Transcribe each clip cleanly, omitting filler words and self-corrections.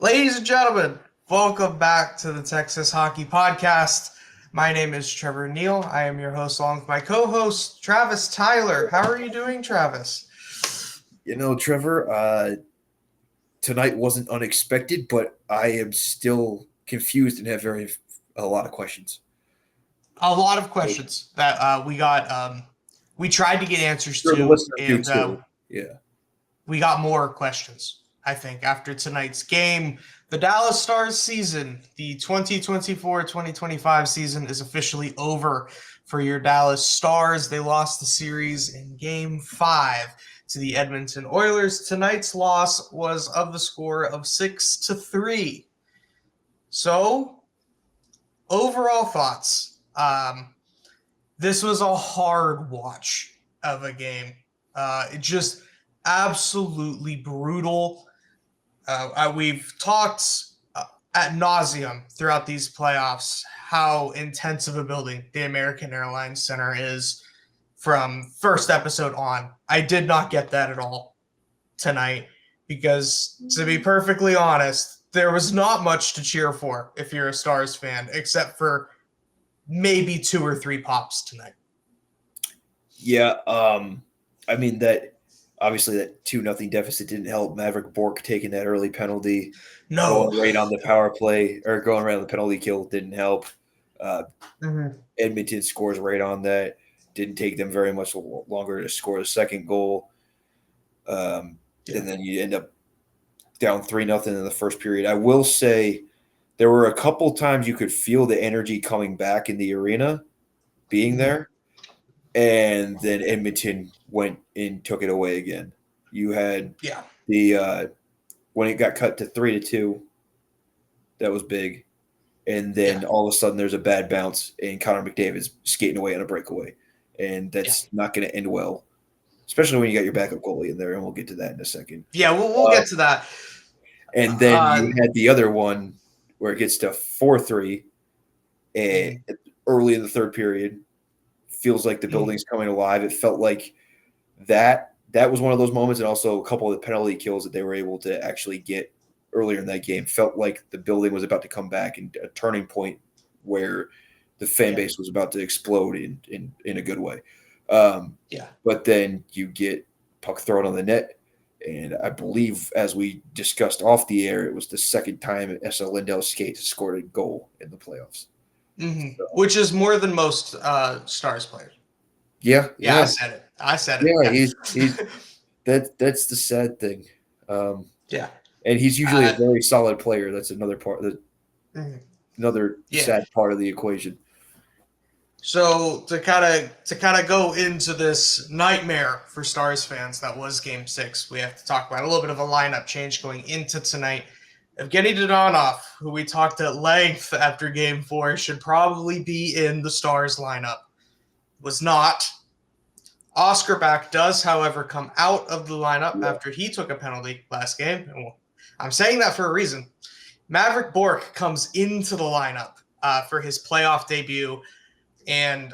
Ladies and gentlemen, welcome back to the Texas Hockey Podcast. My name is Trevor Neal. I am your host along with my co-host, Travis Tyler. How are you doing, Travis? Trevor, tonight wasn't unexpected, but I am still confused and have a lot of questions. A lot of questions that we got. We tried to get answers Sure, the to, listeners do and too. Yeah. we got more questions, I think, after tonight's game. The Dallas Stars season, the 2024-2025 season, is officially over for your Dallas Stars. They lost the series in Game 5 to the Edmonton Oilers. Tonight's loss was of the score of 6-3. So, overall thoughts. This was a hard watch of a game. It just absolutely brutal. We've talked ad nauseum throughout these playoffs how intense of a building the American Airlines Center is from first episode on. I did not get that at all tonight because, to be perfectly honest, there was not much to cheer for if you're a Stars fan, except for maybe 2 or 3 pops tonight. Yeah, that obviously that 2-0 deficit didn't help. Maverick Bourque taking that early penalty, going right on the power play or going right on the penalty kill didn't help. Edmonton scores right on that. Didn't take them very much longer to score the second goal. And then you end up down 3-0 in the first period. I will say there were a couple times you could feel the energy coming back in the arena, being there. And then Edmonton went and took it away again. You had the when it got cut to 3-2, that was big. And then all of a sudden there's a bad bounce and Connor McDavid's skating away on a breakaway. And that's not going to end well, especially when you got your backup goalie in there, and we'll get to that in a second. Yeah, we'll get to that. And then you had the other one where it gets to 4-3 and early in the third period. Feels like the building's coming alive. It felt like that was one of those moments, and also a couple of the penalty kills that they were able to actually get earlier in that game felt like the building was about to come back and a turning point where the fan base was about to explode in a good way. But then you get puck thrown on the net, and I believe, as we discussed off the air, it was the second time S.L. Lindell Skates scored a goal in the playoffs. So, which is more than most Stars players. Yeah. I said it. Yeah, he's that's the sad thing. And he's usually a very solid player. That's another part. Another sad part of the equation. So to kind of go into this nightmare for Stars fans that was Game 6, we have to talk about a little bit of a lineup change going into tonight. Evgeny Dadonov, who we talked at length after Game 4, should probably be in the Stars lineup. Was not. Oscar Back does, however, come out of the lineup after he took a penalty last game. And I'm saying that for a reason. Maverick Bourque comes into the lineup for his playoff debut. And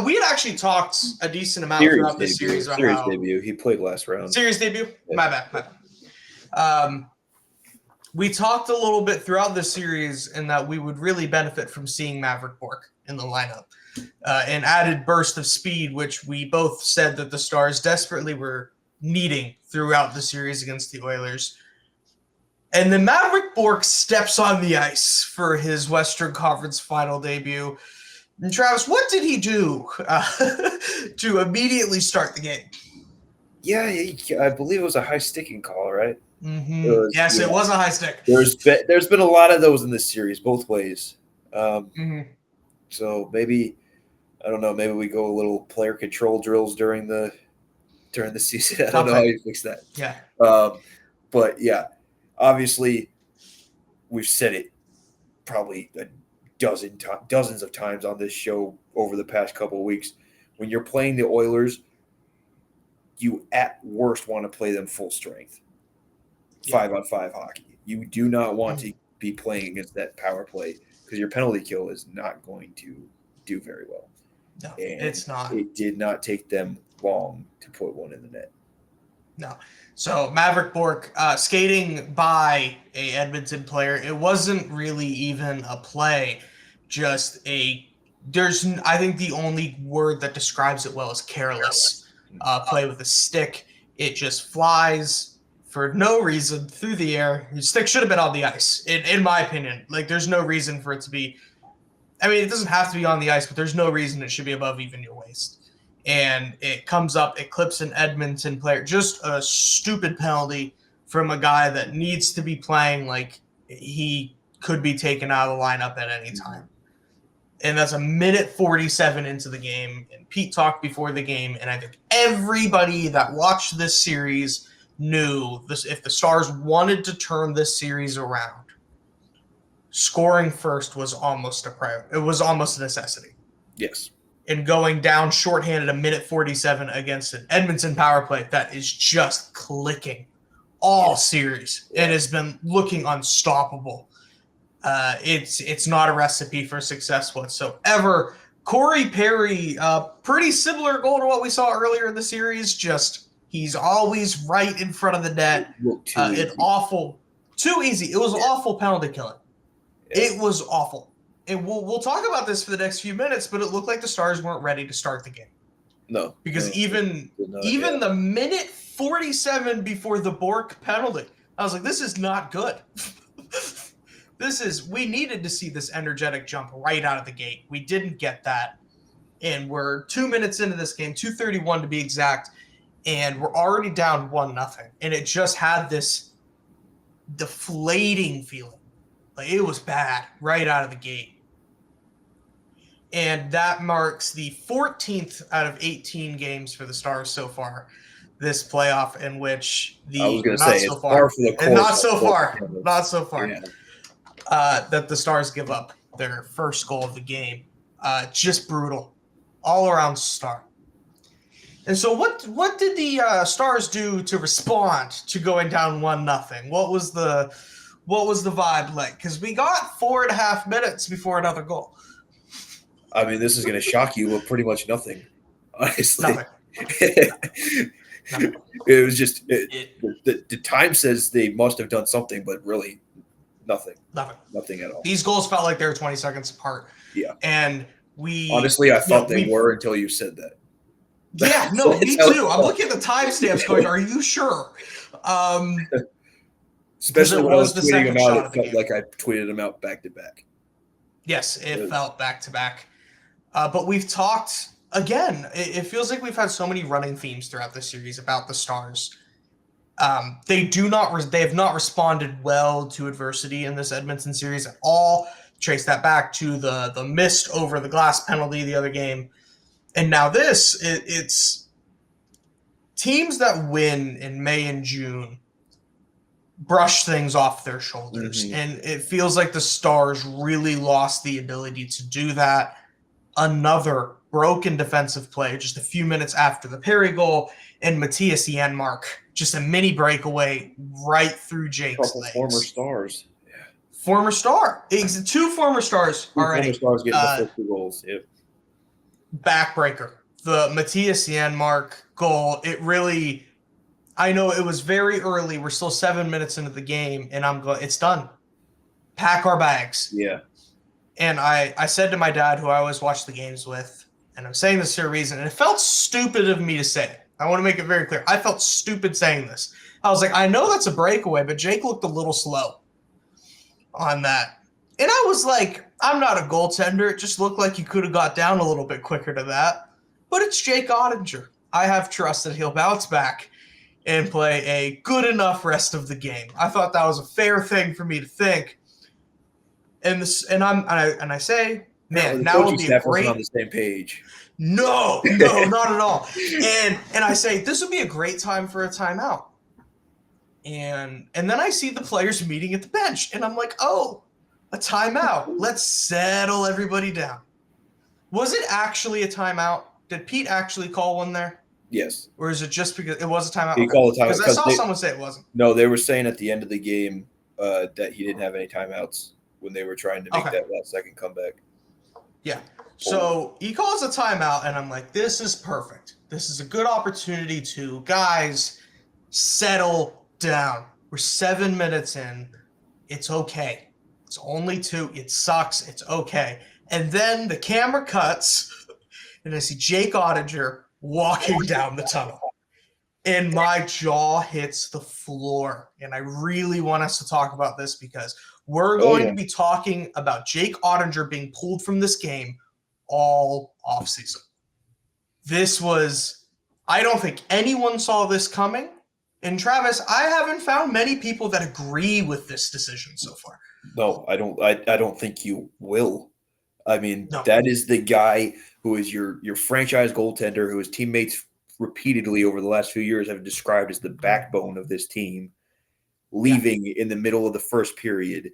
we had actually talked a decent amount throughout this series. Series debut. He played last round. Series debut? Yeah. My bad. We talked a little bit throughout the series in that we would really benefit from seeing Maverick Bourque in the lineup. An added burst of speed, which we both said that the Stars desperately were needing throughout the series against the Oilers. And then Maverick Bourque steps on the ice for his Western Conference final debut. And Travis, what did he do to immediately start the game? Yeah, I believe it was a high sticking call, right? It was a high stick. There's been a lot of those in this series, both ways. So maybe, I don't know, maybe we go a little player control drills during the season. I don't know how you fix that. Yeah. But yeah, obviously we've said it probably dozens of times on this show over the past couple of weeks. When you're playing the Oilers, you at worst want to play them full strength. 5-on-5 hockey. You do not want to be playing against that power play because your penalty kill is not going to do very well. No, it's not. It did not take them long to put one in the net. No. So Maverick Bork skating by a Edmonton player. It wasn't really even a play, just I think the only word that describes it well is careless. Play with a stick. It just flies for no reason through the air. Your stick should have been on the ice, in my opinion. Like, there's no reason for it to be. I mean, it doesn't have to be on the ice, but there's no reason it should be above even your waist. And it comes up, it clips an Edmonton player. Just a stupid penalty from a guy that needs to be playing like he could be taken out of the lineup at any time. And that's a minute 47 into the game. And Pete talked before the game, and I think everybody that watched this series knew this. If the Stars wanted to turn this series around, scoring first was almost a priority. It was almost a necessity. Yes. And going down shorthanded a minute 47 against an Edmonton power play that is just clicking all series. It has been looking unstoppable. It's not a recipe for success whatsoever. Corey Perry, pretty similar goal to what we saw earlier in the series. Just he's always right in front of the net. Too easy. It was awful penalty killing. Yeah. It was awful. And we'll talk about this for the next few minutes, but it looked like the Stars weren't ready to start the game. No. Because even the minute 47 before the Bork penalty, I was like, this is not good. We needed to see this energetic jump right out of the gate. We didn't get that. And we're 2 minutes into this game, 2:31 to be exact, and we're already down 1-0. And it just had this deflating feeling. Like, it was bad right out of the gate. And that marks the 14th out of 18 games for the Stars so far this playoff, in which not so far that the Stars give up their first goal of the game. Just brutal, all around start. And so what did the Stars do to respond to going down 1-0? What was the vibe like? Because we got 4.5 minutes before another goal. I mean, this is going to shock you, but pretty much nothing, honestly. Nothing. It was just the time says they must have done something, but really nothing at all. These goals felt like they were 20 seconds apart. Yeah. And honestly, I thought they were until you said that. Yeah, no, me too. I'm looking at the timestamps going, are you sure? Especially when I was tweeting them out, it felt like I tweeted them out back to back. Yes, it felt back to back. But we've talked again. It feels like we've had so many running themes throughout the series about the Stars. They have not responded well to adversity in this Edmonton series at all. Trace that back to the missed over the glass penalty the other game, and now it's teams that win in May and June brush things off their shoulders, and it feels like the Stars really lost the ability to do that. Another broken defensive play just a few minutes after the Perry goal, and Matthias Janmark, just a mini breakaway right through Jake's legs. Former Stars. Yeah. Former Star. Two former Stars already. Former Stars getting the first 2 goals. Yep. Backbreaker. The Matthias Janmark goal, it really, I know it was very early. We're still 7 minutes into the game, and I'm going, it's done. Pack our bags. Yeah. And I said to my dad, who I always watch the games with, and I'm saying this for a reason, and it felt stupid of me to say it. I want to make it very clear. I felt stupid saying this. I was like, I know that's a breakaway, but Jake looked a little slow on that. And I was like, I'm not a goaltender. It just looked like he could have got down a little bit quicker to that. But it's Jake Oettinger. I have trust that he'll bounce back and play a good enough rest of the game. I thought that was a fair thing for me to think. And I say, man, now would be a great on the same page. No, not at all. And I say this would be a great time for a timeout. And then I see the players meeting at the bench, and I'm like, oh, a timeout. Let's settle everybody down. Was it actually a timeout? Did Pete actually call one there? Yes. Or is it just because it was a timeout? He called a timeout. Because I saw someone say it wasn't. No, they were saying at the end of the game that he didn't have any timeouts when they were trying to make that last second comeback. Yeah. So he calls a timeout, and I'm like, this is perfect. This is a good opportunity to, guys, Settle down. We're 7 minutes in. It's okay. It's only 2. It sucks. It's okay. And then the camera cuts, and I see Jake Oettinger walking down the tunnel. And my jaw hits the floor. And I really want us to talk about this because we're going to be talking about Jake Oettinger being pulled from this game all offseason. This was, I don't think anyone saw this coming. And Travis, I haven't found many people that agree with this decision so far. No, I don't. I don't think you will. I mean, No. that is the guy who is your franchise goaltender, who his teammates repeatedly over the last few years have described as the backbone of this team, leaving in the middle of the first period.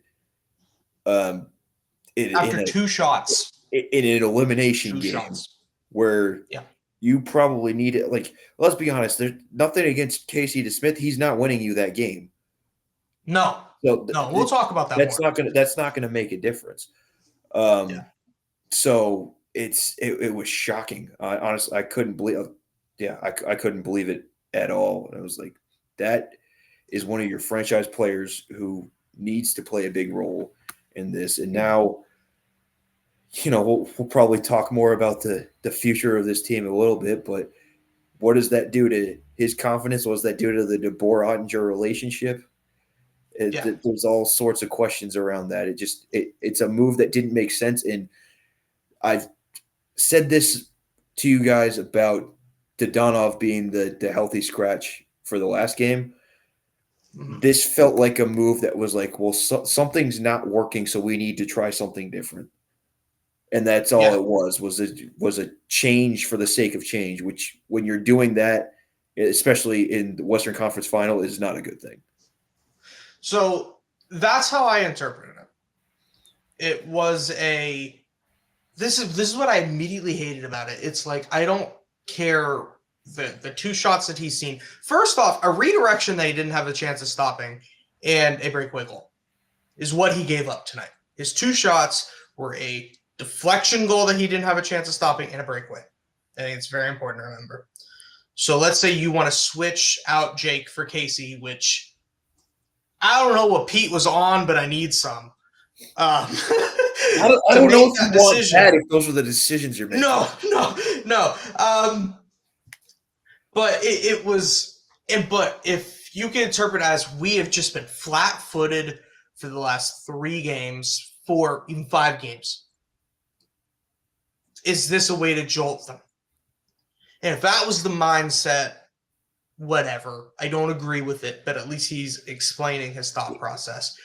After 2 shots. In an elimination game where you probably need it. Like, let's be honest, there's nothing against Casey DeSmith. He's not winning you that game. No. So we'll talk about that. That's not gonna make a difference. So it was shocking. Honestly, I couldn't believe. Yeah, I couldn't believe it at all. And I was like, that is one of your franchise players who needs to play a big role in this. And now, we'll probably talk more about the future of this team a little bit, but what does that do to his confidence? What does that do to the Deboer-Oettinger relationship? There's all sorts of questions around that. It's a move that didn't make sense. And I've said this to you guys about Dodonov being the healthy scratch for the last game. Mm-hmm. This felt like a move that was like, well, something's not working, so we need to try something different. And that's all it was a change for the sake of change, which when you're doing that, especially in the Western Conference Final, is not a good thing. So that's how I interpreted it. It was this is what I immediately hated about it. It's like, I don't care the 2 shots that he's seen. First off, a redirection that he didn't have a chance of stopping and a breakaway goal is what he gave up tonight. His 2 shots were a deflection goal that he didn't have a chance of stopping and a breakaway. I think it's very important to remember. So let's say you want to switch out Jake for Casey, which I don't know what Pete was on, but I need some. I don't know if you want that if those are the decisions you're making. No. But it was, but if you can interpret it as we have just been flat-footed for the last 3 games, 4, even 5 games. Is this a way to jolt them? And if that was the mindset, whatever. I don't agree with it, but at least he's explaining his thought process.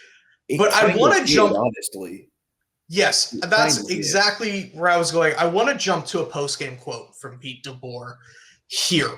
But I want to jump. Honestly. Yes, that's exactly where I was going. I want to jump to a post-game quote from Pete Deboer here.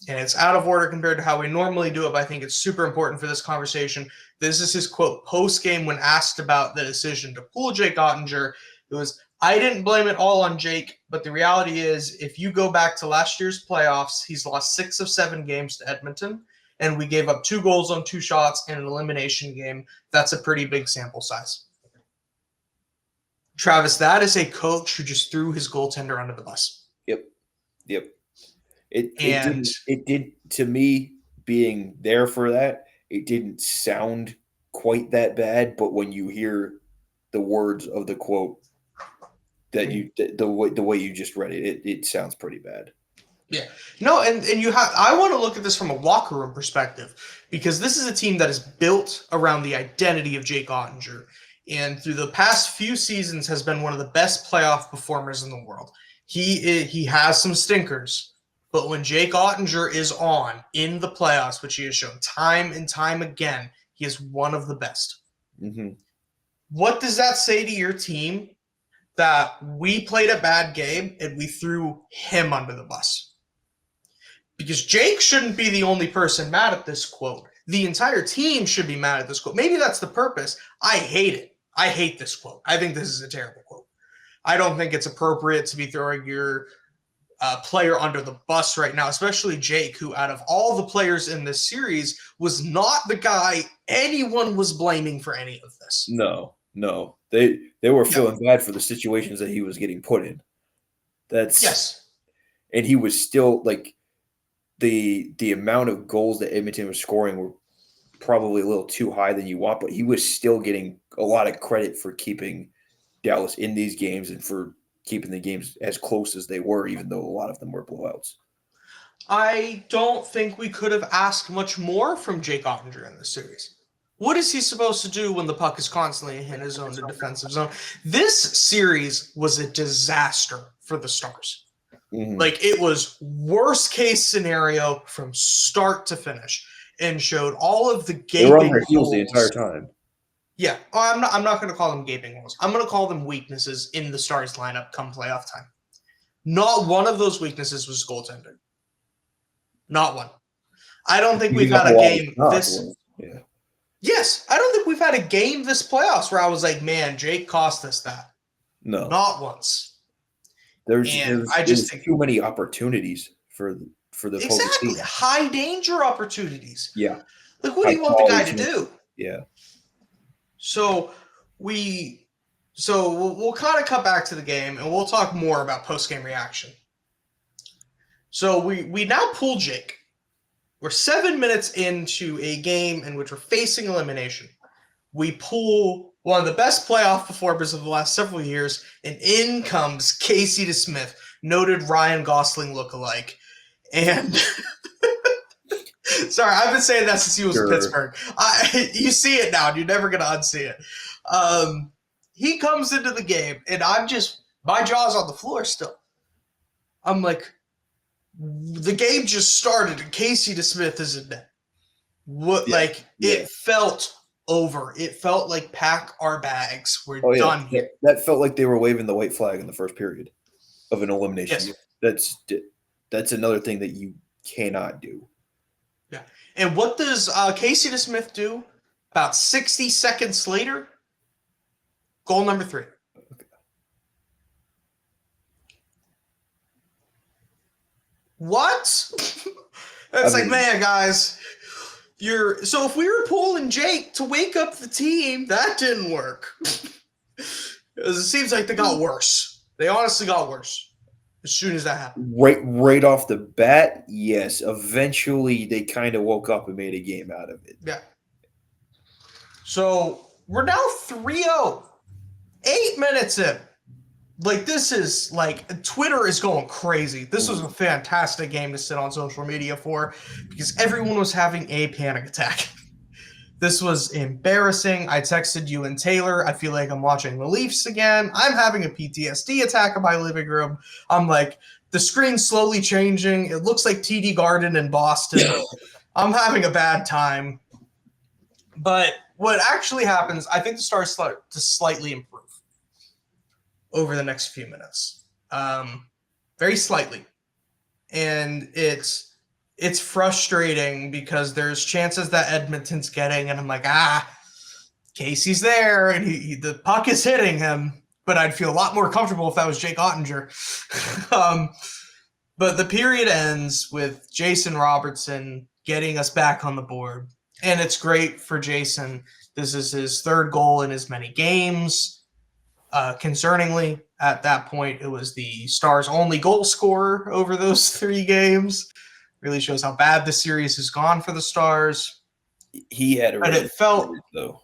And it's out of order compared to how we normally do it, but I think it's super important for this conversation. This is his quote post-game when asked about the decision to pull Jake Oettinger. It was, I didn't blame it all on Jake, but the reality is if you go back to last year's playoffs, he's lost 6 of 7 games to Edmonton, and we gave up 2 goals on 2 shots in an elimination game. That's a pretty big sample size. Travis, that is a coach who just threw his goaltender under the bus. Yep. It did to me, being there for that, it didn't sound quite that bad, but when you hear the words of the quote that the way you just read it sounds pretty bad. Yeah. No, and I want to look at this from a locker room perspective, because this is a team that is built around the identity of Jake Oettinger, and through the past few seasons has been one of the best playoff performers in the world. He has some stinkers, but when Jake Oettinger is on in the playoffs, which he has shown time and time again, he is one of the best. Mm-hmm. What does that say to your team that we played a bad game and we threw him under the bus? Because Jake shouldn't be the only person mad at this quote. The entire team should be mad at this quote. Maybe that's the purpose. I hate it. I hate this quote. I think this is a terrible quote. I don't think it's appropriate to be throwing your player under the bus right now, especially Jake, who out of all the players in this series was not the guy anyone was blaming for any of this. No. They were feeling bad for the situations that he was getting put in. Yes. And he was still like, the amount of goals that Edmonton was scoring were probably a little too high than you want, but he was still getting a lot of credit for keeping Dallas in these games and for keeping the games as close as they were, even though a lot of them were blowouts. I don't think we could have asked much more from Jake Oettinger in this series. What is he supposed to do when the puck is constantly in his own defensive zone? This series was a disaster for the Stars. Mm-hmm. Like, it was worst case scenario from start to finish, and showed all of the gaping They were on their heels holes. the entire time. Yeah, I'm not going to call them gaping holes. I'm going to call them weaknesses in the Stars lineup come playoff time. Not one of those weaknesses was goaltending. Not one. I don't think we've had a game this. Yeah. Yes, I don't think we've had a game this playoffs where I was like, man, Jake cost us that. No, not once. There's think too many opportunities for the exactly team. High danger opportunities. Yeah. Like, what do you want the guy to do? Yeah. So we'll kind of cut back to the game, and we'll talk more about post-game reaction. So we now pull Jake. We're 7 minutes into a game in which we're facing elimination. We pull one of the best playoff performers of the last several years, and in comes Casey DeSmith, noted Ryan Gosling lookalike. And sorry, I've been saying that since he was in Pittsburgh. You see it now, and you're never going to unsee it. He comes into the game, and my jaw's on the floor still. I'm like, the game just started, and Casey DeSmith is in net. It felt over. It felt like pack our bags. We're done here. That felt like they were waving the white flag in the first period of an elimination. Yes. That's another thing that you cannot do. Yeah. And what does Casey DeSmith do? About 60 seconds later, goal number 3. Okay. What? Man, guys, so if we were pulling Jake to wake up the team, that didn't work. It seems like they got worse. They honestly got worse as soon as that happened. Right off the bat, yes. Eventually, they kind of woke up and made a game out of it. Yeah. So we're now 3-0. 8 minutes in. This is Twitter is going crazy. This was a fantastic game to sit on social media for because everyone was having a panic attack. This was embarrassing. I texted you and Taylor. I feel like I'm watching the Leafs again. I'm having a PTSD attack in my living room. I'm like, the screen's slowly changing. It looks like TD Garden in Boston. I'm having a bad time. But what actually happens, I think the Stars start to slightly improve over the next few minutes. Very slightly. And it's frustrating because there's chances that Edmonton's getting, and I'm like, Casey's there, and the puck is hitting him, but I'd feel a lot more comfortable if that was Jake Oettinger. But the period ends with Jason Robertson getting us back on the board, and it's great for Jason. This is his 3rd goal in as many games. Concerningly, at that point, it was the Stars' only goal scorer over those 3 games. Really shows how bad the series has gone for the Stars. He had a really though.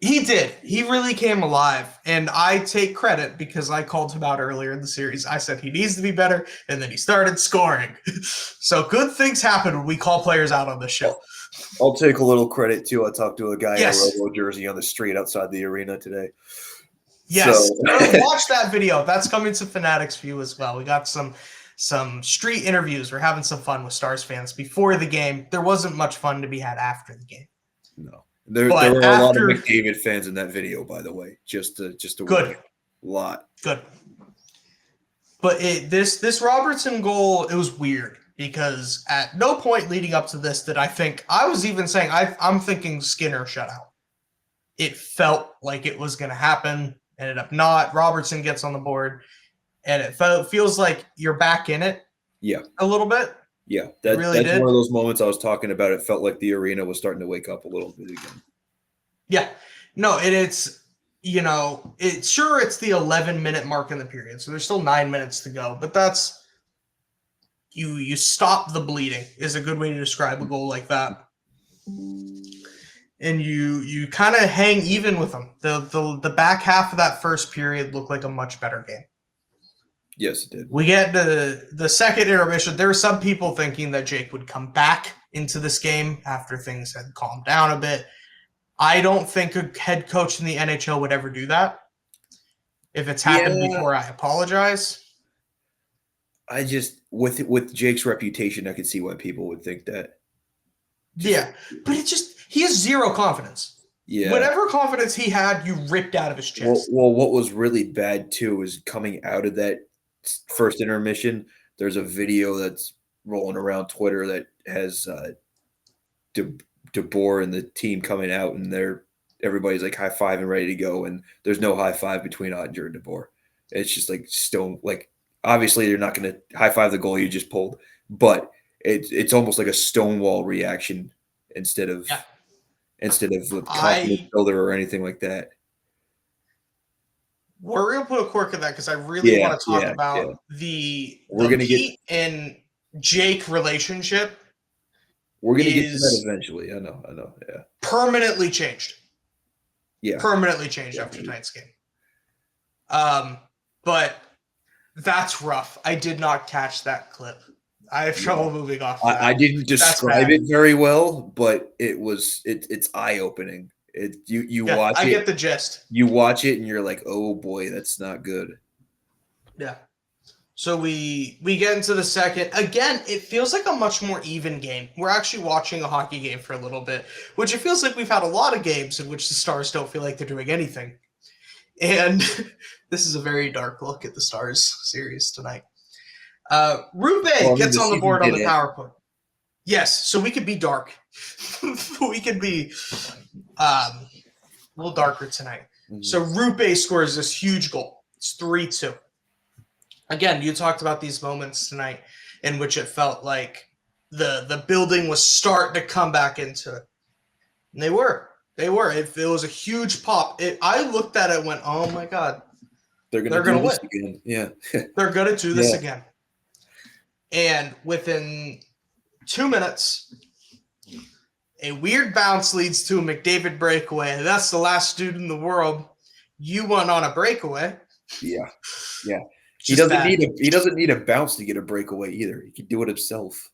He did. He really came alive, and I take credit because I called him out earlier in the series. I said he needs to be better, and then he started scoring. So good things happen when we call players out on the show. I'll take a little credit too. I talked to a guy in a Robo jersey on the street outside the arena today. Yes, watch that video. That's coming to Fanatics View as well. We got some street interviews. We're having some fun with Stars fans before the game. There wasn't much fun to be had after the game. No, there were a lot of McDavid fans in that video, by the way. Just a good lot. Good. But this Robertson goal, it was weird because at no point leading up to this did I was even saying I'm thinking Skinner shutout. It felt like it was going to happen. Ended up not. Robertson gets on the board, and it feels like you're back in it. Yeah, a little bit. Yeah, that's one of those moments I was talking about. It felt like the arena was starting to wake up a little bit again. Yeah, no, it's it's the 11-minute mark in the period, so there's still 9 minutes to go. But that's you stop the bleeding is a good way to describe a goal like that. And you kind of hang even with them. The back half of that first period looked like a much better game. Yes, it did. We get the second intermission. There were some people thinking that Jake would come back into this game after things had calmed down a bit. I don't think a head coach in the NHL would ever do that. If it's happened before, I apologize. I just with Jake's reputation, I could see why people would think that. Yeah, but he has zero confidence. Yeah. Whatever confidence he had, you ripped out of his chest. Well, what was really bad too is coming out of that first intermission. There's a video that's rolling around Twitter that has Deboer and the team coming out, and everybody's like high five and ready to go, and there's no high five between Oettinger and Deboer. It's just like stone. Like obviously they're not going to high five the goal you just pulled, but it's almost like a stonewall reaction instead of a confidence builder or anything like that. We're going to put a quirk in that because I really want to talk about the Pete and Jake relationship. We're going to get to that eventually. I know. Yeah. Permanently changed. Yeah. Permanently changed after tonight's game. But that's rough. I did not catch that clip. I have trouble moving off. I didn't describe it very well, but it's eye opening. You watch it. I get the gist. You watch it and you're like, oh boy, that's not good. Yeah. So we get into the second. Again, it feels like a much more even game. We're actually watching a hockey game for a little bit, which it feels like we've had a lot of games in which the Stars don't feel like they're doing anything. And this is a very dark look at the Stars series tonight. Rube gets on the board on the power play. Yes, so we could be dark. We could be a little darker tonight. Mm-hmm. So Rube scores this huge goal. It's 3-2. Again, you talked about these moments tonight in which it felt like the building was starting to come back into it. And they were. It was a huge pop. I looked at it and went, oh my God. They're going to win. Again. Yeah. They're going to do this again. And within 2 minutes, a weird bounce leads to a McDavid breakaway. And that's the last dude in the world. You went on a breakaway. Yeah. He doesn't need a bounce to get a breakaway either. He can do it himself.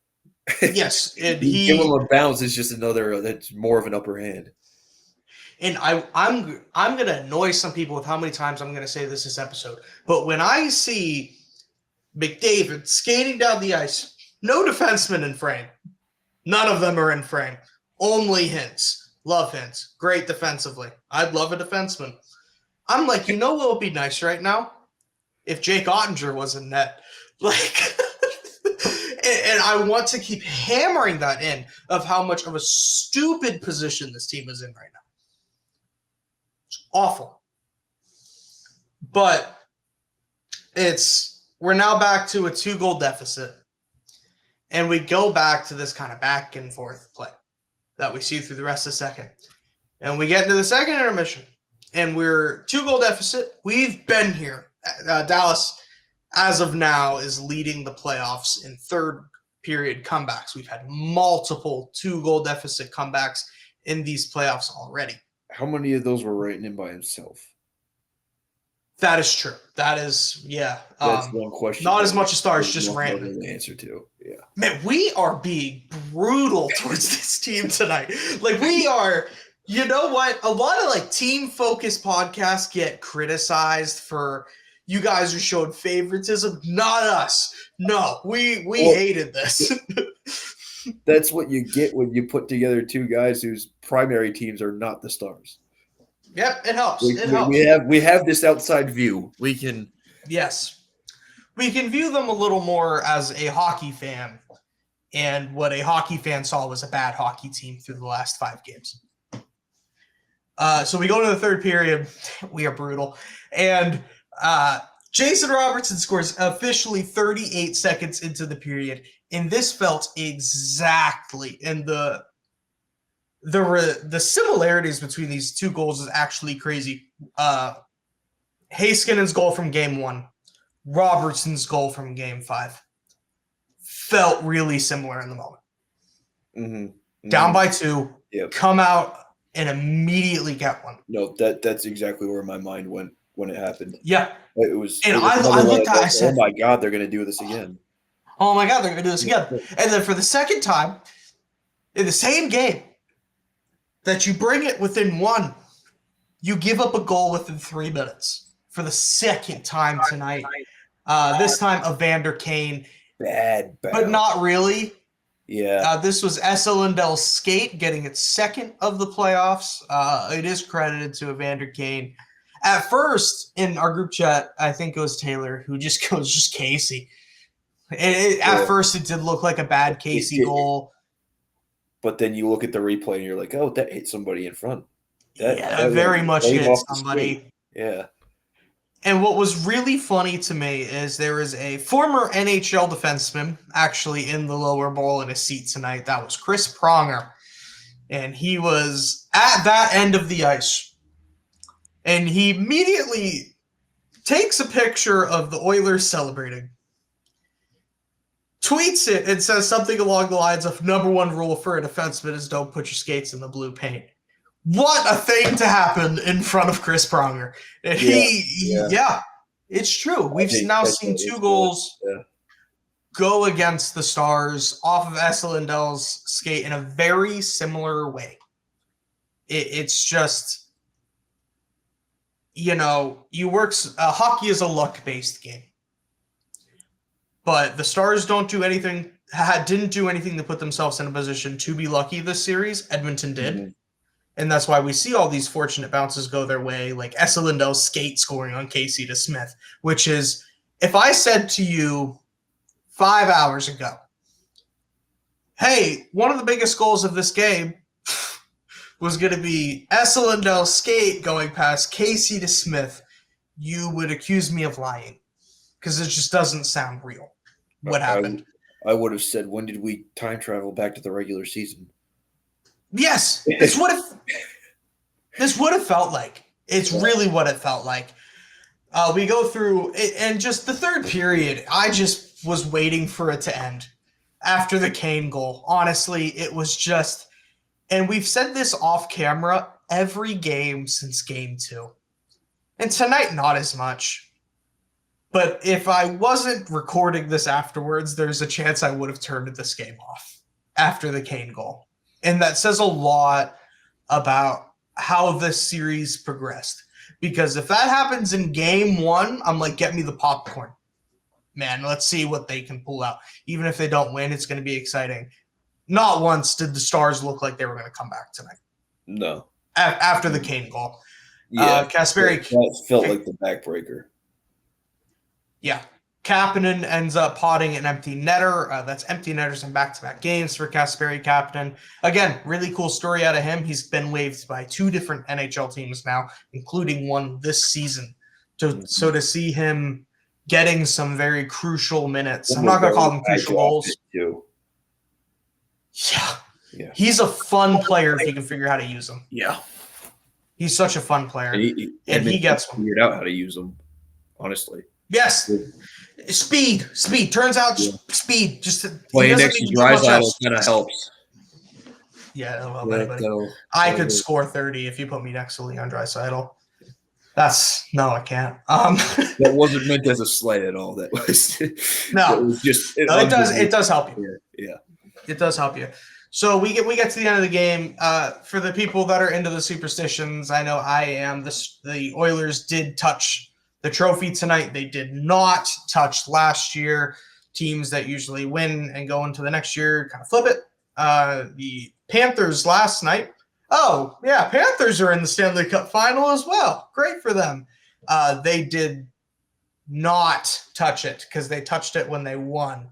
Yes, and give him a bounce is just another that's more of an upper hand. And I'm gonna annoy some people with how many times I'm gonna say this episode. But when I see McDavid skating down the ice, no defenseman in frame. None of them are in frame. Only Hintz. Love Hintz. Great defensively. I'd love a defenseman. I'm like, you know what would be nice right now? If Jake Oettinger was in net. Like, and I want to keep hammering that in of how much of a stupid position this team is in right now. It's awful. But we're now back to a 2-goal deficit. And we go back to this kind of back and forth play that we see through the rest of the second. And we get into the second intermission. And we're 2-goal deficit. We've been here. Dallas, as of now, is leading the playoffs in third period comebacks. We've had multiple 2-goal deficit comebacks in these playoffs already. How many of those were written in by himself? That is true. That is, yeah. That's one question. Not as much as Stars, just random. The answer to, yeah. Man, we are being brutal towards this team tonight. Like, we are, you know what? A lot of, like, team-focused podcasts get criticized for, you guys are showing favoritism. Not us. No, we hated this. That's what you get when you put together two guys whose primary teams are not the Stars. Yep, it helps. We have this outside view. We can we can view them a little more as a hockey fan, and what a hockey fan saw was a bad hockey team through the last 5 games. So we go into the third period. We are brutal, and Jason Robertson scores officially 38 seconds into the period, and this felt exactly in the similarities between these 2 goals is actually crazy. Heiskanen's goal from game 1, Robertson's goal from game 5. felt really similar in the moment. Mm-hmm. Down by 2, Yep. come out and immediately get one. No, that's exactly where my mind went when it happened. Yeah. It was. And It was I looked at it, I said, "Oh my God, they're going to do this again." oh my God, they're going to do this again. And then for the second time, in the same game, that you bring it within 1, you give up a goal within 3 minutes for the second time tonight. This time, Evander Kane. Bad. But not really. Yeah. This was Esa Lindell's skate getting its second of the playoffs. It is credited to Evander Kane. At first, in our group chat, I think it was Taylor who just goes, just Casey. At first, it did look like a bad Casey goal. But then you look at the replay and you're like, oh, that hit somebody in front. That very much hit somebody. Yeah. And what was really funny to me is there is a former NHL defenseman actually in the lower bowl in a seat tonight. That was Chris Pronger. And he was at that end of the ice. And he immediately takes a picture of the Oilers celebrating, tweets it, and says something along the lines of number 1 rule for a defenseman is don't put your skates in the blue paint. What a thing to happen in front of Chris Pronger. And yeah, it's true. We've now seen 2 goals go against the Stars off of Esa Lindell's skate in a very similar way. It's just, hockey is a luck-based game. But the Stars didn't do anything to put themselves in a position to be lucky this series. Edmonton did. Mm-hmm. And that's why we see all these fortunate bounces go their way, like Esa Lindell's skate scoring on Casey DeSmith, which is, if I said to you 5 hours ago, hey, one of the biggest goals of this game was going to be Esa Lindell's skate going past Casey DeSmith, you would accuse me of lying because it just doesn't sound real. What happened? I would have said, when did we time travel back to the regular season? Yes, this would have felt like. It's really what it felt like. We go through it, and just the third period, I just was waiting for it to end after the Kane goal. Honestly, it was just, and we've said this off camera every game since game 2. And tonight, not as much. But if I wasn't recording this afterwards, there's a chance I would have turned this game off after the Kane goal. And that says a lot about how this series progressed. Because if that happens in game 1, I'm like, get me the popcorn. Man, let's see what they can pull out. Even if they don't win, it's going to be exciting. Not once did the Stars look like they were going to come back tonight. No. After the Kane goal. Yeah. Kasperi that felt like the backbreaker. Yeah. Kapanen ends up potting an empty netter. That's empty netters in back-to-back games for Kasperi Kapanen. Again, really cool story out of him. He's been waived by 2 different NHL teams now, including one this season. So to see him getting some very crucial minutes, I'm not going to call them crucial goals. Yeah. He's a fun player if you can figure out how to use him. Yeah. He's such a fun player. And he gets one. Figured out how to use them, honestly. Yes. Speed. Turns out speed. Just playing next to Draisaitl kind of helps. Yeah, I don't know about anybody. I could score 30 if you put me next to Leon Draisaitl. No, I can't. That wasn't meant as a slight at all. That was no. It was just. It does help you. Yeah. It does help you. So we get to the end of the game. For the people that are into the superstitions, I know I am. The Oilers did touch the trophy tonight. They did not touch last year. Teams that usually win and go into the next year kind of flip it. The Panthers last night. Oh, yeah, Panthers are in the Stanley Cup final as well. Great for them. They did not touch it because they touched it when they won.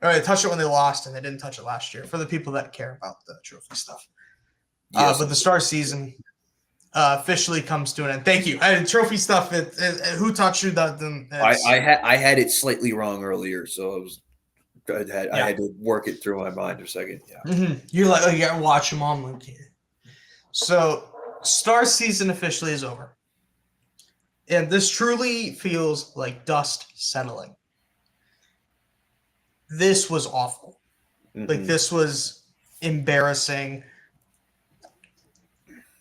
Or they touched it when they lost, and they didn't touch it last year, for the people that care about the trophy stuff. Yes. But the Star season officially comes to an end. Thank you. Trophy stuff, who touched you? I had it slightly wrong earlier, so I had to work it through my mind a second. Yeah. Mm-hmm. You're like, you got to watch them on loop. So Star season officially is over. And this truly feels like dust settling. this was awful. Mm-hmm. Like, this was embarrassing.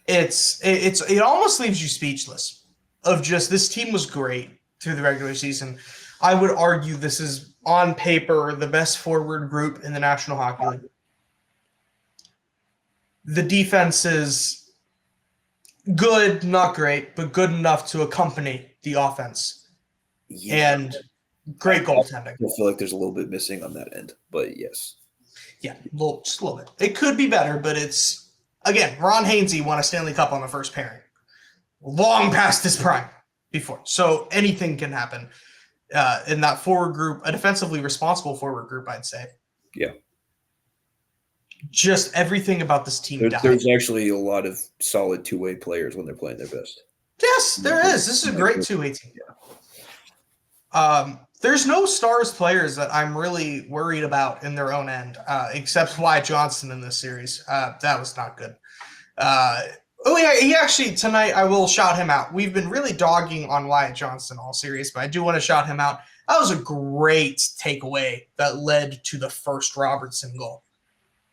It almost leaves you speechless of just, this team was great through the regular season. I would argue this is, on paper, the best forward group in the National Hockey League. The defense is good, not great, but good enough to accompany the offense. Yeah. And great goaltending. I feel like there's a little bit missing on that end, but yes. Yeah, just a little bit. It could be better, but it's, again, Ron Hainsey won a Stanley Cup on the first pairing. Long past his prime before. So anything can happen in that forward group, a defensively responsible forward group, I'd say. Yeah. Just everything about this team died. There's actually a lot of solid two-way players when they're playing their best. Yes, there is. This is a great two-way team. There's no stars players that I'm really worried about in their own end, except Wyatt Johnston in this series. That was not good. He actually, tonight, I will shout him out. We've been really dogging on Wyatt Johnston all series, but I do want to shout him out. That was a great takeaway that led to the first Robertson goal.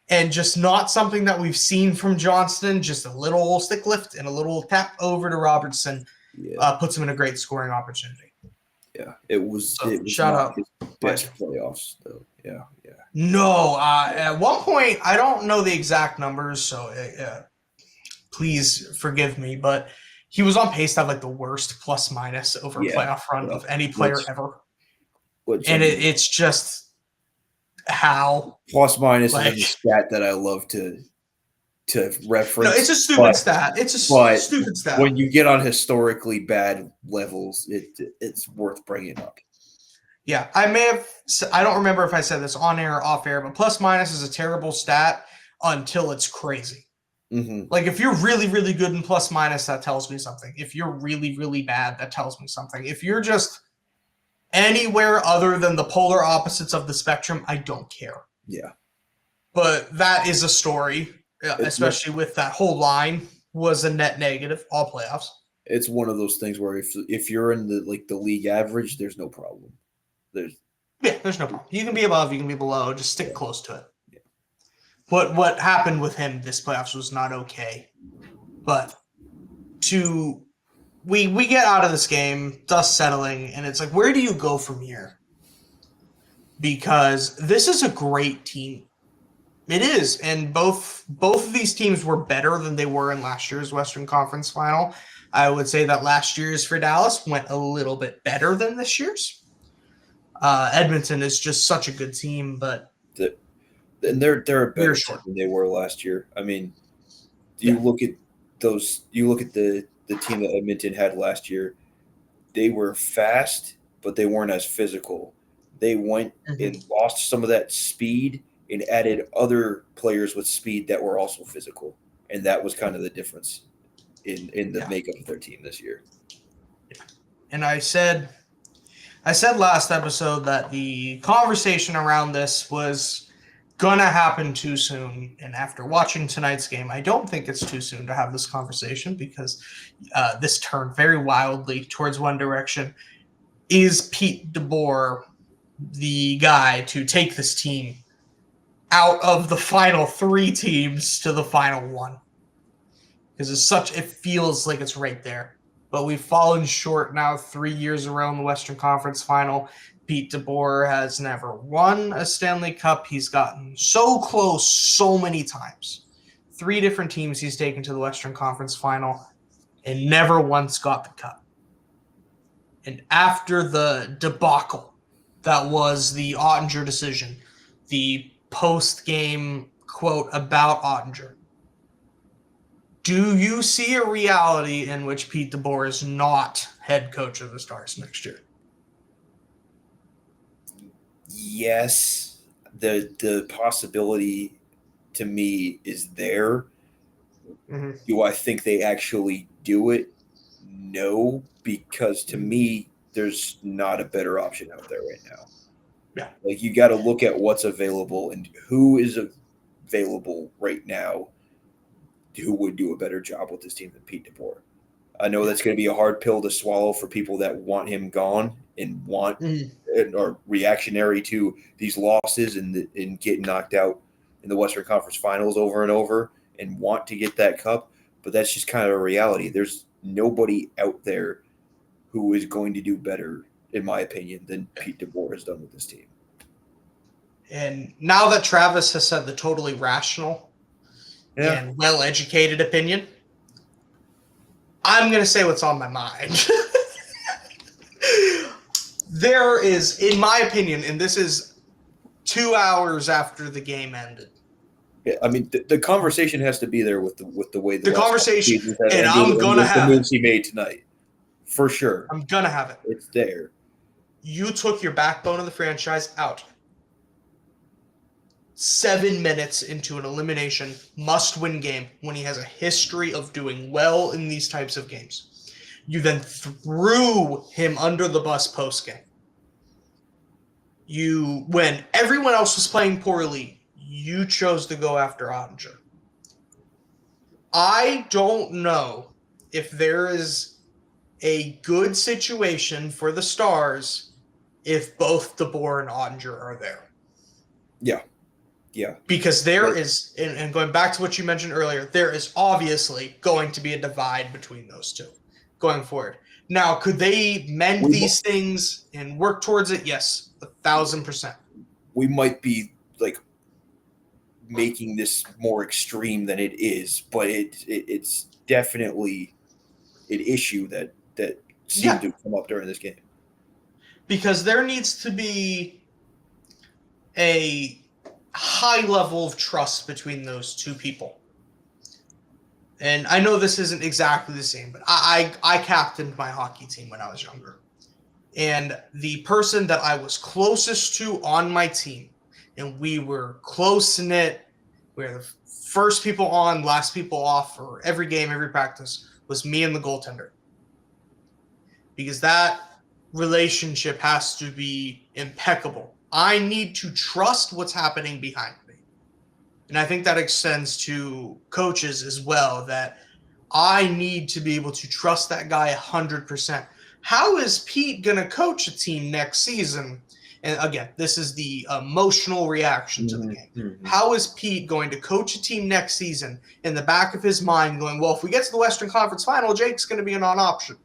And just not something that we've seen from Johnston, just a little stick lift and a little tap over to Robertson puts him in a great scoring opportunity. Yeah, it was shout out. His best playoffs, though. Yeah. No, at one point, I don't know the exact numbers, so please forgive me, but he was on pace to have like the worst plus-minus over playoff run of any player ever. And it's just how plus minus is a stat that I love to reference. No, it's a stupid stat. It's a stupid stat. When you get on historically bad levels, it's worth bringing up. Yeah, I don't remember if I said this on air or off air, but plus minus is a terrible stat until it's crazy. Mm-hmm. Like, if you're really, really good in plus minus, that tells me something. If you're really, really bad, that tells me something. If you're just anywhere other than the polar opposites of the spectrum, I don't care. Yeah. But that is a story, especially with that whole line was a net negative all playoffs. It's one of those things where if you're in the league average, there's no problem. There's no problem. You can be above, you can be below, just stick close to it. Yeah. What happened with him this playoffs was not okay. But we get out of this game, dust settling, and it's like, where do you go from here? Because this is a great team. It is, and both of these teams were better than they were in last year's Western Conference Final. I would say that last year's for Dallas went a little bit better than this year's. Edmonton is just such a good team, but they're a better team than they were last year. I mean, you look at the team that Edmonton had last year. They were fast, but they weren't as physical. They went and lost some of that speed and added other players with speed that were also physical. And that was kind of the difference in the makeup of their team this year. Yeah. And I said last episode that the conversation around this was going to happen too soon. And after watching tonight's game, I don't think it's too soon to have this conversation because this turned very wildly towards one direction. Is Pete Deboer the guy to take this team out of the final three teams to the final one? Because it feels like it's right there. But we've fallen short now 3 years around the Western Conference Final. Pete Deboer has never won a Stanley Cup. He's gotten so close so many times. 3 different teams he's taken to the Western Conference Final and never once got the cup. And after the debacle that was the Oettinger decision, the post-game quote about Oettinger, do you see a reality in which Pete Deboer is not head coach of the Stars next year? Yes, the possibility to me is there. Mm-hmm. Do I think they actually do it? No, because to me, there's not a better option out there right now. Yeah. Like, you got to look at what's available and who is available right now who would do a better job with this team than Pete Deboer. I know that's going to be a hard pill to swallow for people that want him gone and want are reactionary to these losses and getting knocked out in the Western Conference Finals over and over and want to get that cup. But that's just kind of a reality. There's nobody out there who is going to do better, in my opinion, than Pete Deboer has done with this team. And now that Travis has said the totally rational and well-educated opinion, I'm going to say what's on my mind. There is, in my opinion, and this is 2 hours after the game ended. Yeah, I mean, the conversation has to be there with the way the conversation, and I'm going to have the moves he made tonight. For sure. I'm going to have it. It's there. You took your backbone of the franchise out. 7 minutes into an elimination, must-win game when he has a history of doing well in these types of games. You then threw him under the bus post-game. When everyone else was playing poorly, you chose to go after Oettinger. I don't know if there is a good situation for the Stars if both Deboer and Oettinger are there. Yeah. Yeah. Because there is, and going back to what you mentioned earlier, there is obviously going to be a divide between those two going forward. Now, could they mend these things and work towards it? Yes, 1,000%. We might be like making this more extreme than it is, but it's definitely an issue that seemed to come up during this game. Because there needs to be a high level of trust between those two people. And I know this isn't exactly the same, but I captained my hockey team when I was younger. And the person that I was closest to on my team, and we were close-knit, we were the first people on, last people off for every game, every practice, was me and the goaltender. Because that relationship has to be impeccable. I need to trust what's happening behind me. And I think that extends to coaches as well, that I need to be able to trust that guy 100%. How is Pete going to coach a team next season? And again, this is the emotional reaction to the game. Mm-hmm. How is Pete going to coach a team next season in the back of his mind going, well, if we get to the Western Conference Final, Jake's going to be a non-option?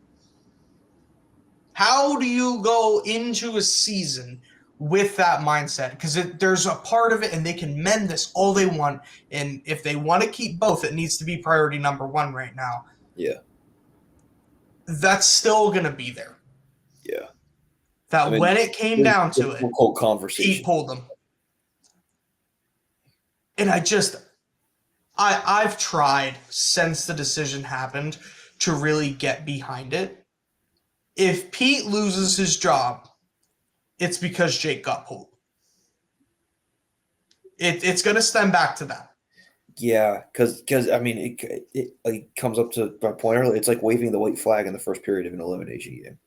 How do you go into a season with that mindset? Because there's a part of it, and they can mend this all they want. And if they want to keep both, it needs to be priority number one right now. Yeah. That's still going to be there. Yeah. When it came down to it, Pete pulled them. And I've tried since the decision happened to really get behind it. If Pete loses his job, it's because Jake got pulled. It's going to stem back to that. Yeah, because I mean, it comes up to my point earlier. It's like waving the white flag in the first period of an elimination game.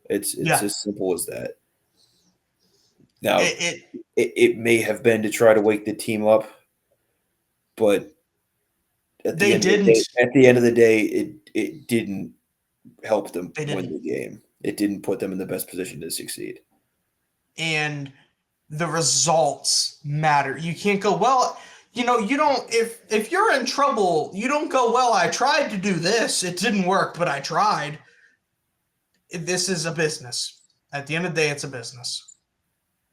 It's as simple as that. Now, it may have been to try to wake the team up, but at the end of the day, it didn't help them win the game. It didn't put them in the best position to succeed. And the results matter. You can't go, well, you don't, if you're in trouble, you don't go, well, I tried to do this. It didn't work, but I tried. This is a business. At the end of the day, it's a business.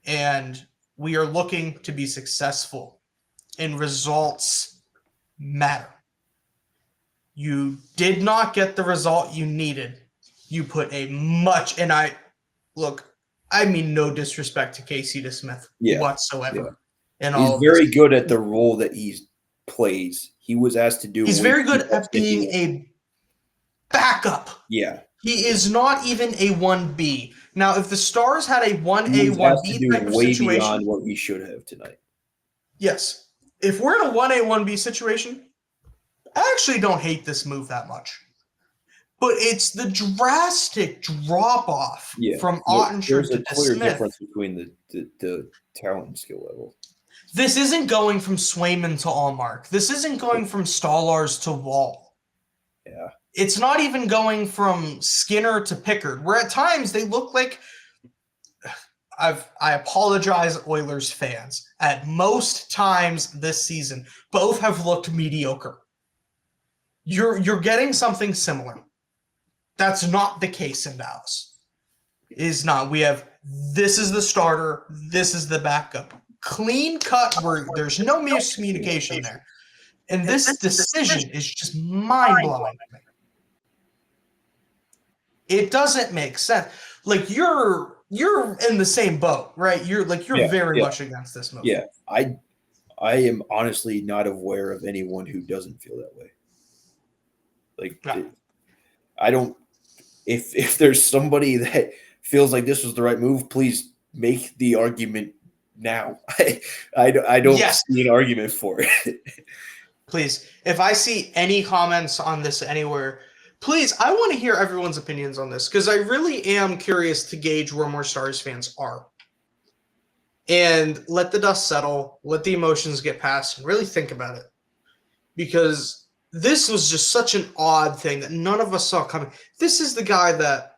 And we are looking to be successful, and results matter. You did not get the result you needed. You put I mean no disrespect to Casey DeSmith whatsoever. Yeah. He's very good at the role that he plays. He was asked to do. He's very good at being a backup. Yeah. He is not even a 1B. Now, if the Stars had a 1A, 1B type of situation, way beyond what we should have tonight. Yes. If we're in a 1A, 1B situation, I actually don't hate this move that much. But it's the drastic drop-off from Oettinger to DeSmith. There's a clear difference between the talent and skill level. This isn't going from Swayman to Allmark. This isn't going from Stolarz to Wall. Yeah. It's not even going from Skinner to Pickard, where at times they look like I apologize, Oilers fans. At most times this season, both have looked mediocre. You're getting something similar. That's not the case in Dallas. It is not. We have this is the starter, this is the backup. Clean cut where there's no miscommunication there. And this decision is just mind-blowing to me. It doesn't make sense. Like you're in the same boat, right? You're very much against this move. Yeah. I am honestly not aware of anyone who doesn't feel that way. Like I don't if there's somebody that feels like this was the right move, please make the argument now. I don't see an argument for it. Please, if I see any comments on this anywhere, please, I want to hear everyone's opinions on this because I really am curious to gauge where more Stars fans are. And let the dust settle, let the emotions get past, and really think about it. Because this was just such an odd thing that none of us saw coming. This is the guy that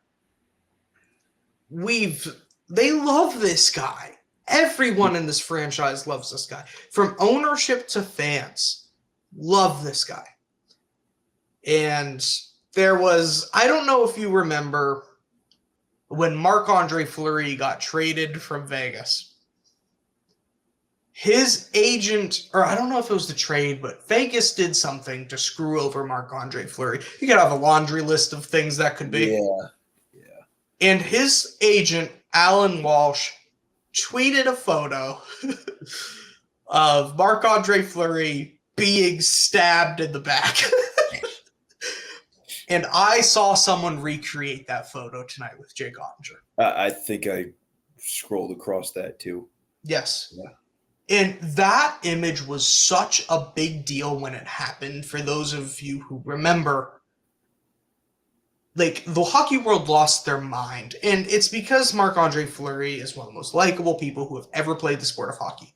they love this guy. Everyone in this franchise loves this guy. From ownership to fans. Love this guy. And there was, I don't know if you remember when Marc-Andre Fleury got traded from Vegas. His agent, or I don't know if it was the trade, but Vegas did something to screw over Marc-Andre Fleury. You could have a laundry list of things that could be. Yeah. And his agent, Alan Walsh, tweeted a photo of Marc-Andre Fleury being stabbed in the back. And I saw someone recreate that photo tonight with Jake Oettinger. I think I scrolled across that too. Yes. Yeah. And that image was such a big deal when it happened. For those of you who remember, like, the hockey world lost their mind. And it's because Marc-Andre Fleury is one of the most likable people who have ever played the sport of hockey.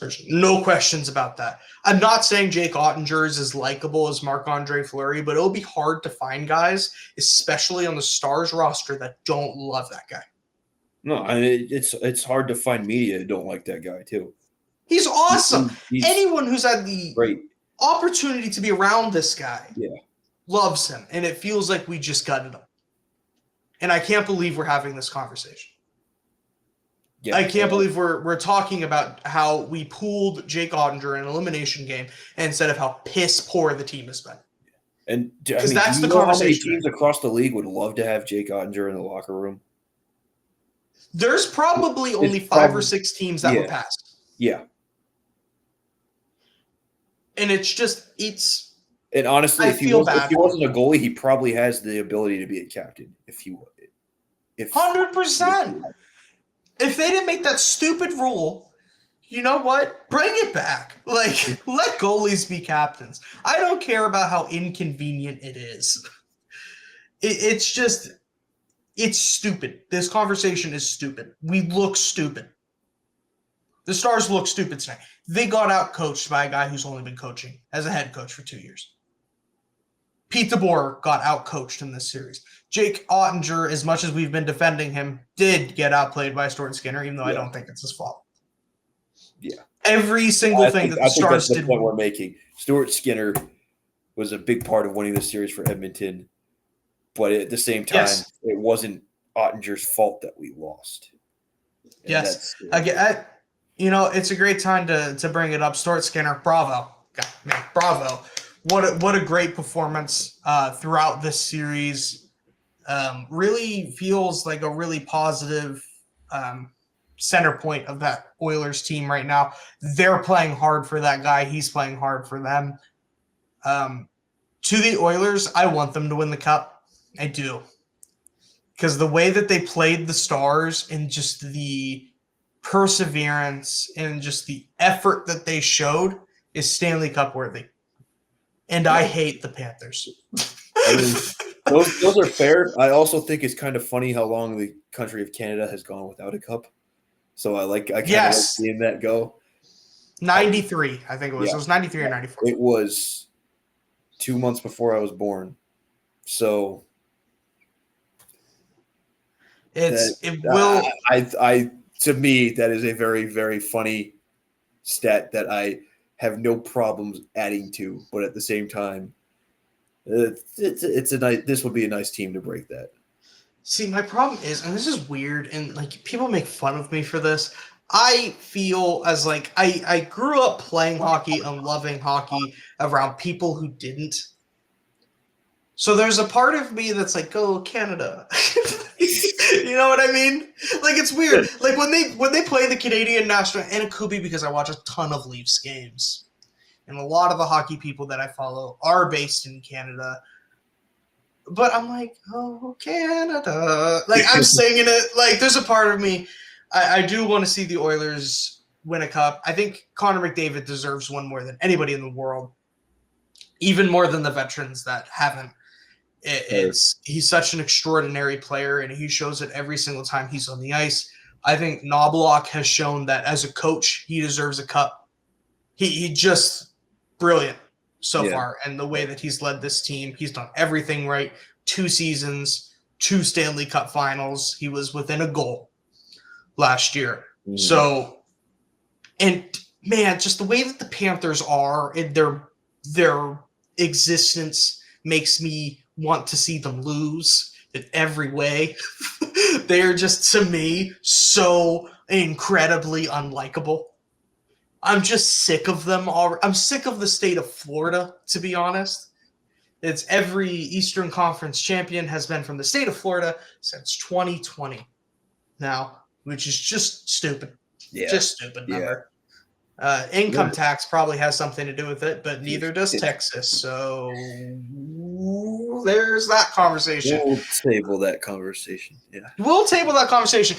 There's no questions about that. I'm not saying Jake Oettinger is as likable as Marc-Andre Fleury, but it'll be hard to find guys, especially on the Stars roster, that don't love that guy. No, I mean, it's hard to find media that don't like that guy too. He's awesome. Anyone who's had the opportunity to be around this guy loves him, and it feels like we just gutted him. And I can't believe we're having this conversation. Yeah, I can't believe we're talking about how we pulled Jake Oettinger in an elimination game instead of how piss poor the team has been. And because that's the conversation. How many teams across the league would love to have Jake Oettinger in the locker room? There's probably only 5 or 6 teams that would pass. Yeah. And And honestly, if he wasn't a goalie, he probably has the ability to be a captain. If he would, 100%. If they didn't make that stupid rule, you know what? Bring it back. Like, let goalies be captains. I don't care about how inconvenient it is. It's stupid. This conversation is stupid. We look stupid. The Stars look stupid tonight. They got out-coached by a guy who's only been coaching as a head coach for 2 years. Pete Deboer got out-coached in this series. Jake Oettinger, as much as we've been defending him, did get outplayed by Stuart Skinner, even though I don't think it's his fault. Yeah. Every single thing that the Stars did. That's the point we're making. Stuart Skinner was a big part of winning the series for Edmonton, but at the same time, it wasn't Ottinger's fault that we lost. And it's a great time to bring it up. Stuart Skinner, bravo. God, man, bravo. What a great performance throughout this series. Really feels like a really positive center point of that Oilers team right now. They're playing hard for that guy. He's playing hard for them. To the Oilers, I want them to win the Cup. I do. Because the way that they played the Stars and just the perseverance and just the effort that they showed is Stanley Cup worthy. And I hate the Panthers. I mean, those are fair. I also think it's kind of funny how long the country of Canada has gone without a cup. So I kind of like seeing that go. 93, I think it was. Yeah. It was 93 or 94. It was 2 months before I was born. So I to me, that is a very, very funny stat that I have no problems adding to. But at the same time, it's a nice. This would be a nice team to break that. See, my problem is, and this is weird, and like people make fun of me for this. I feel as like I grew up playing hockey and loving hockey around people who didn't. So there's a part of me that's like, go Canada. You know what I mean? Like it's weird. Like when they play the Canadian national, and it could be because I watch a ton of Leafs games, and a lot of the hockey people that I follow are based in Canada. But I'm like, oh, Canada. Like, I'm singing it. Like, there's a part of me, I do want to see the Oilers win a cup. I think Connor McDavid deserves one more than anybody in the world, even more than the veterans that haven't. He's such an extraordinary player, and he shows it every single time he's on the ice. I think Knobloch has shown that as a coach, he deserves a cup. He just brilliant so far, and the way that he's led this team, he's done everything right. 2 seasons, 2 Stanley Cup finals. He was within a goal last year. Mm. So, and man, just the way that the Panthers are and their existence makes me want to see them lose in every way. They're just, to me, so incredibly unlikable. I'm just sick of them. I'm sick of the state of Florida, to be honest. It's every Eastern Conference champion has been from the state of Florida since 2020 now, which is just stupid. Yeah. Just stupid number. Yeah. Income tax probably has something to do with it, but neither does Texas. So there's that conversation. We'll table that conversation. Yeah. We'll table that conversation.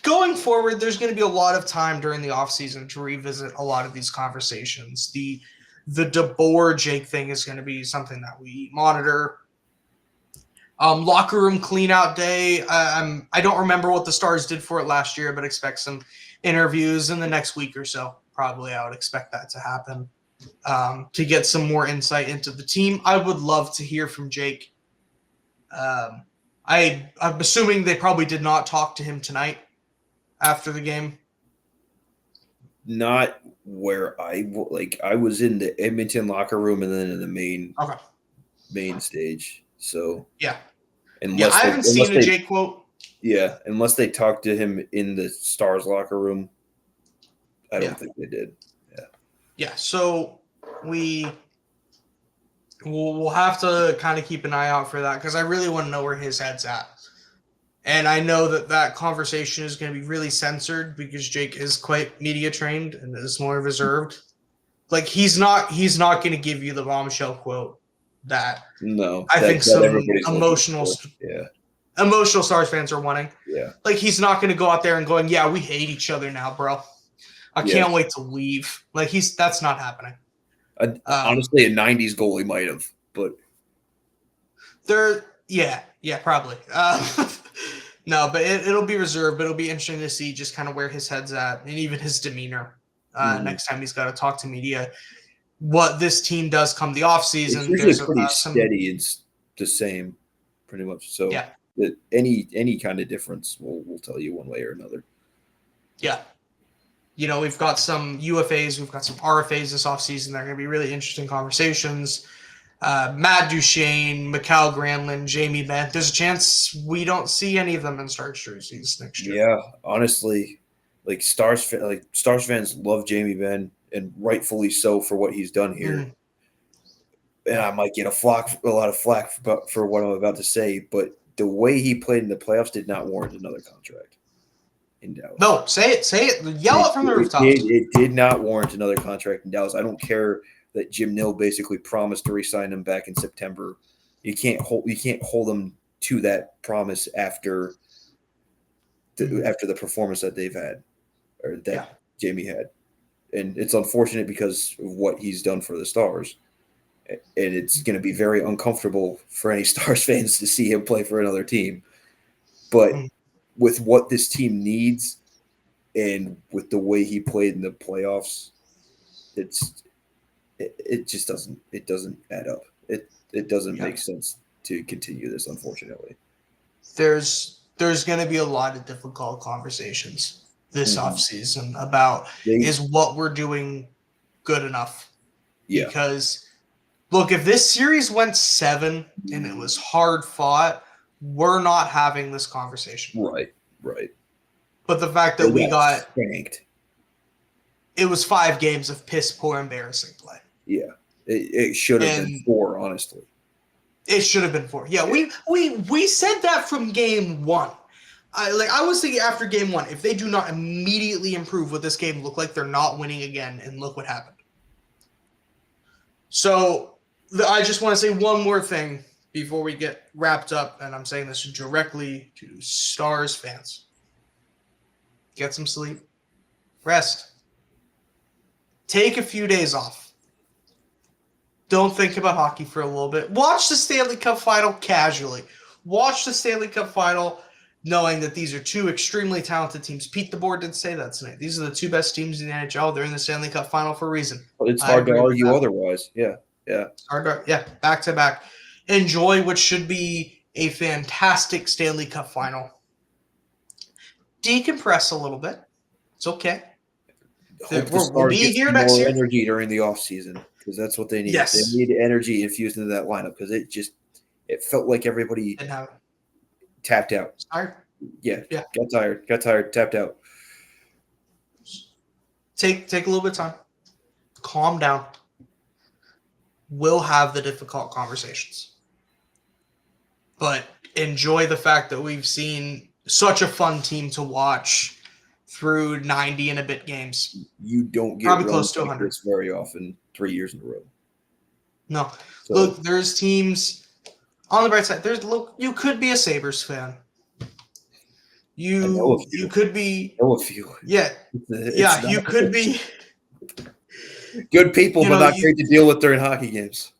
Going forward, there's going to be a lot of time during the offseason to revisit a lot of these conversations. The Deboer Jake thing is going to be something that we monitor. Locker room clean-out day. I don't remember what the Stars did for it last year, but expect some interviews in the next week or so. Probably I would expect that to happen to get some more insight into the team. I would love to hear from Jake. I'm assuming they probably did not talk to him tonight after the game. Not where I was in the Edmonton locker room and then in the main stage. So yeah, I haven't seen a Jake quote. Yeah, unless they talked to him in the Stars locker room, I don't think they did. Yeah. So we'll have to kind of keep an eye out for that because I really want to know where his head's at. And I know that conversation is going to be really censored because Jake is quite media trained and is more reserved. Like he's not going to give you the bombshell quote that I think some emotional Stars fans are wanting. Yeah. Like he's not going to go out there and going, yeah, we hate each other now, bro. I can't wait to leave. Like that's not happening. Honestly, a 90s goalie might have, but probably. No, but it'll be reserved, but it'll be interesting to see just kind of where his head's at and even his demeanor next time he's got to talk to media. What this team does come the offseason. It's usually pretty steady. It's the same, pretty much. So any kind of difference will tell you one way or another. Yeah. You know, we've got some UFAs, we've got some RFAs this offseason. They're going to be really interesting conversations. Matt Duchene, Mikhail Granlund, Jamie Benn. There's a chance we don't see any of them in Stars jerseys next year. Yeah, honestly, Stars fans love Jamie Benn, and rightfully so for what he's done here. Mm. And I might get a lot of flack for what I'm about to say, but the way he played in the playoffs did not warrant another contract in Dallas. No, say it. Yell it from the rooftops. It did not warrant another contract in Dallas. I don't care that Jim Neal basically promised to re-sign him back in September. You can't hold them to that promise after the performance that they've had or that Jamie had. And it's unfortunate because of what he's done for the Stars. And it's going to be very uncomfortable for any Stars fans to see him play for another team. But with what this team needs and with the way he played in the playoffs, it just doesn't add up. It doesn't make sense to continue this, unfortunately. There's there's going to be a lot of difficult conversations this Mhm. offseason about is what we're doing good enough? Yeah. Because, look, if this series went 7 and it was hard fought, we're not having this conversation. Right. But the fact that we got spanked. It was 5 games of piss poor, embarrassing play. Yeah. It should have been 4, honestly. It should have been 4. Yeah, we said that from game 1. I was thinking after game 1, if they do not immediately improve what this game looked like, they're not winning again, and look what happened. So I just want to say one more thing before we get wrapped up, and I'm saying this directly to Stars fans. Get some sleep. Rest. Take a few days off. Don't think about hockey for a little bit. Watch the Stanley Cup Final casually. Watch the Stanley Cup Final knowing that these are 2 extremely talented teams. Pete Deboer did say that tonight. These are the 2 best teams in the NHL. They're in the Stanley Cup Final for a reason. It's hard to argue otherwise. Yeah. Back to back. Enjoy what should be a fantastic Stanley Cup Final. Decompress a little bit. It's okay. We'll be here next year. Energy during the off season, because that's what they need. Yes. They need energy infused into that lineup, because it felt like everybody tapped out. Tired. Yeah. Got tired, tapped out. Take a little bit of time. Calm down. We'll have the difficult conversations. But enjoy the fact that we've seen such a fun team to watch through 90 and a bit games. You don't get probably close to 100 very often 3 years in a row. No. So, look, there's teams on the bright side. You could be a Sabres fan. You could be. I know a few. Yeah. You could be. Good people, but not great to deal with during hockey games.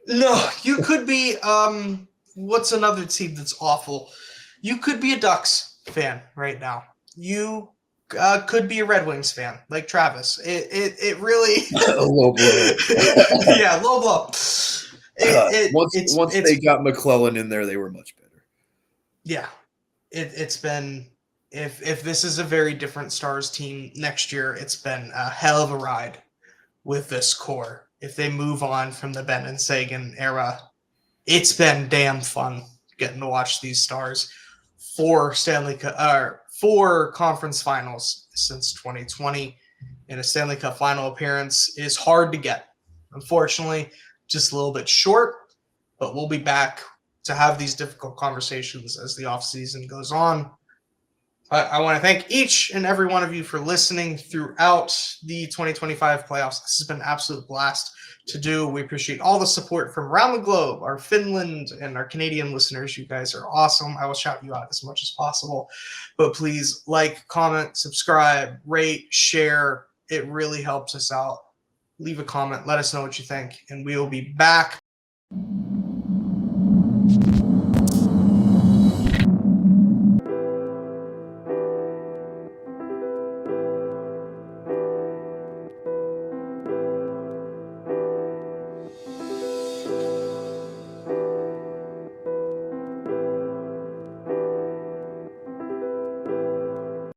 No, you could be. What's another team that's awful? You could be a Ducks fan right now. You could be a Red Wings fan, like Travis. It really low blow. Yeah, low blow. Once they got McClellan in there, they were much better. Yeah, it's been. If this is a very different Stars team next year, it's been a hell of a ride with this core. If they move on from the Ben and Sagan era, it's been damn fun getting to watch these Stars. 4 conference finals since 2020, and a Stanley Cup final appearance is hard to get. Unfortunately, just a little bit short, but we'll be back to have these difficult conversations as the offseason goes on. I want to thank each and every one of you for listening throughout the 2025 playoffs. This has been an absolute blast to do. We appreciate all the support from around the globe, our Finland and our Canadian listeners. You guys are awesome. I will shout you out as much as possible. But please like, comment, subscribe, rate, share. It really helps us out. Leave a comment. Let us know what you think. And we will be back